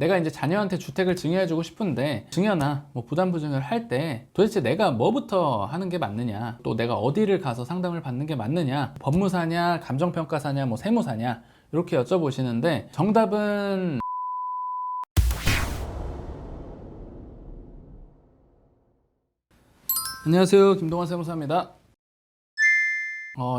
내가 이제 자녀한테 주택을 증여해주고 싶은데 증여나 뭐 부담부증을 할 때 도대체 내가 뭐부터 하는 게 맞느냐, 또 내가 어디를 가서 상담을 받는 게 맞느냐, 법무사냐, 감정평가사냐, 뭐 세무사냐, 이렇게 여쭤보시는데 정답은 안녕하세요, 김동환 세무사입니다.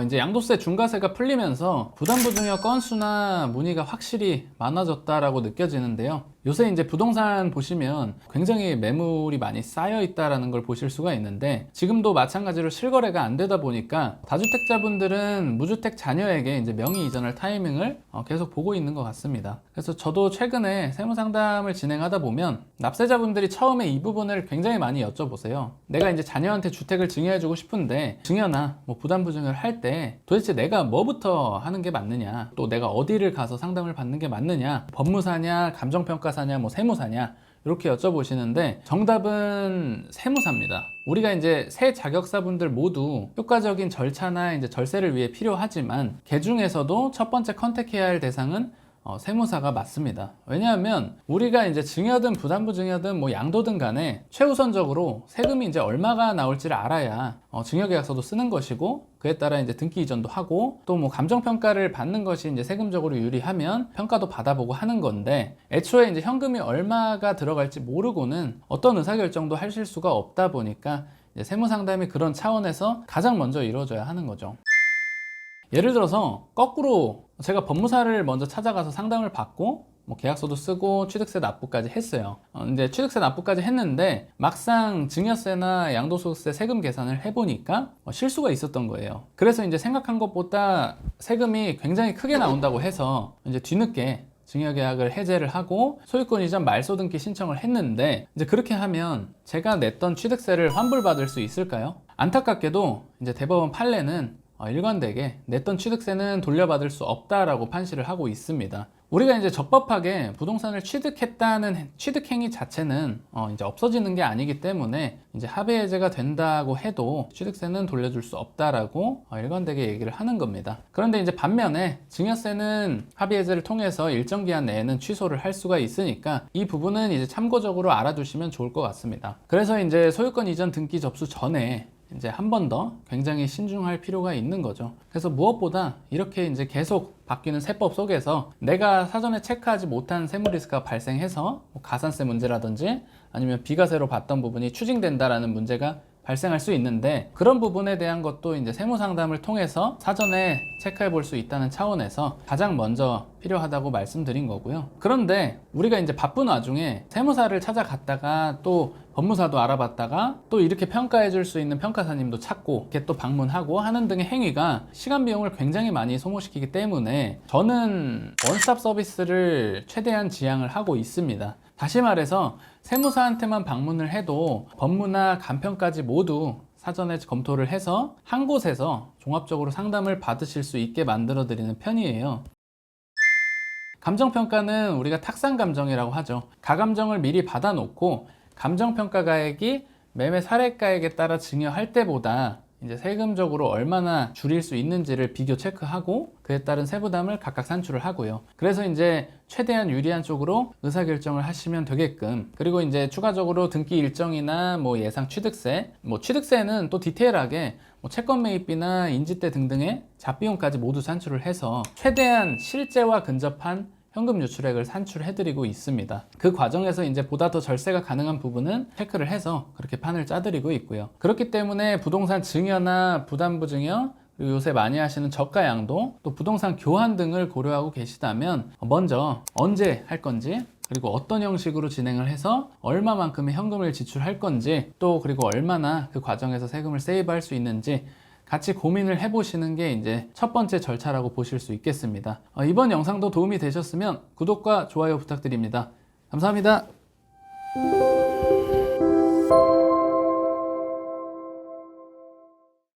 이제 양도세 중과세가 풀리면서 부담부증여 건수나 문의가 확실히 많아졌다라고 느껴지는데요. 요새 이제 부동산 보시면 굉장히 매물이 많이 쌓여 있다라는 걸 보실 수가 있는데, 지금도 마찬가지로 실거래가 안 되다 보니까 다주택자분들은 무주택 자녀에게 이제 명의 이전할 타이밍을 계속 보고 있는 것 같습니다. 그래서 저도 최근에 세무상담을 진행하다 보면 납세자분들이 처음에 이 부분을 굉장히 많이 여쭤보세요. 내가 이제 자녀한테 주택을 증여해주고 싶은데 증여나 뭐 부담부증을 할 때 도대체 내가 뭐부터 하는 게 맞느냐, 또 내가 어디를 가서 상담을 받는 게 맞느냐, 법무사냐, 감정평가사냐, 뭐 세무사냐, 이렇게 여쭤보시는데 정답은 세무사입니다. 우리가 이제 세 자격사분들 모두 효과적인 절차나 이제 절세를 위해 필요하지만 그 중에서도 첫 번째 컨택해야 할 대상은 세무사가 맞습니다. 왜냐하면 우리가 이제 증여든 부담부증여든 뭐 양도든 간에 최우선적으로 세금이 이제 얼마가 나올지를 알아야 증여계약서도 쓰는 것이고, 그에 따라 이제 등기 이전도 하고, 또 뭐 감정평가를 받는 것이 이제 세금적으로 유리하면 평가도 받아보고 하는 건데, 애초에 이제 현금이 얼마가 들어갈지 모르고는 어떤 의사결정도 하실 수가 없다 보니까 이제 세무상담이 그런 차원에서 가장 먼저 이루어져야 하는 거죠. 예를 들어서 거꾸로 제가 법무사를 먼저 찾아가서 상담을 받고 뭐 계약서도 쓰고 취득세 납부까지 했어요. 이제 취득세 납부까지 했는데 막상 증여세나 양도소득세 세금 계산을 해보니까 실수가 있었던 거예요. 그래서 이제 생각한 것보다 세금이 굉장히 크게 나온다고 해서 이제 뒤늦게 증여계약을 해제를 하고 소유권 이전 말소 등기 신청을 했는데, 이제 그렇게 하면 제가 냈던 취득세를 환불받을 수 있을까요? 안타깝게도 이제 대법원 판례는 일관되게 냈던 취득세는 돌려받을 수 없다라고 판시를 하고 있습니다. 우리가 이제 적법하게 부동산을 취득했다는 취득행위 자체는 이제 없어지는 게 아니기 때문에 이제 합의해제가 된다고 해도 취득세는 돌려줄 수 없다라고 일관되게 얘기를 하는 겁니다. 그런데 이제 반면에 증여세는 합의해제를 통해서 일정 기한 내에는 취소를 할 수가 있으니까 이 부분은 이제 참고적으로 알아두시면 좋을 것 같습니다. 그래서 이제 소유권 이전 등기 접수 전에 이제 한 번 더 굉장히 신중할 필요가 있는 거죠. 그래서 무엇보다 이렇게 이제 계속 바뀌는 세법 속에서 내가 사전에 체크하지 못한 세무 리스크가 발생해서 뭐 가산세 문제라든지 아니면 비과세로 봤던 부분이 추징된다라는 문제가 발생할 수 있는데, 그런 부분에 대한 것도 이제 세무 상담을 통해서 사전에 체크해 볼 수 있다는 차원에서 가장 먼저 필요하다고 말씀드린 거고요. 그런데 우리가 이제 바쁜 와중에 세무사를 찾아갔다가 또 법무사도 알아봤다가 또 이렇게 평가해 줄 수 있는 평가사님도 찾고 이렇게 또 방문하고 하는 등의 행위가 시간 비용을 굉장히 많이 소모시키기 때문에 저는 원스톱 서비스를 최대한 지향을 하고 있습니다. 다시 말해서 세무사한테만 방문을 해도 법무나 감평까지 모두 사전에 검토를 해서 한 곳에서 종합적으로 상담을 받으실 수 있게 만들어 드리는 편이에요. 감정평가는 우리가 탁상감정이라고 하죠. 가감정을 미리 받아놓고 감정평가가액이 매매 사례가액에 따라 증여할 때보다 이제 세금적으로 얼마나 줄일 수 있는지를 비교 체크하고 그에 따른 세부담을 각각 산출을 하고요. 그래서 이제 최대한 유리한 쪽으로 의사결정을 하시면 되게끔, 그리고 이제 추가적으로 등기 일정이나 뭐 예상 취득세, 뭐 취득세는 또 디테일하게 뭐 채권 매입비나 인지대 등등의 잡비용까지 모두 산출을 해서 최대한 실제와 근접한 현금 유출액을 산출해드리고 있습니다. 그 과정에서 이제 보다 더 절세가 가능한 부분은 체크를 해서 그렇게 판을 짜드리고 있고요. 그렇기 때문에 부동산 증여나 부담부증여, 그리고 요새 많이 하시는 저가 양도, 또 부동산 교환 등을 고려하고 계시다면 먼저 언제 할 건지, 그리고 어떤 형식으로 진행을 해서 얼마만큼의 현금을 지출할 건지, 또 그리고 얼마나 그 과정에서 세금을 세이브할 수 있는지 같이 고민을 해보시는 게 이제 첫 번째 절차라고 보실 수 있겠습니다. 이번 영상도 도움이 되셨으면 구독과 좋아요 부탁드립니다. 감사합니다.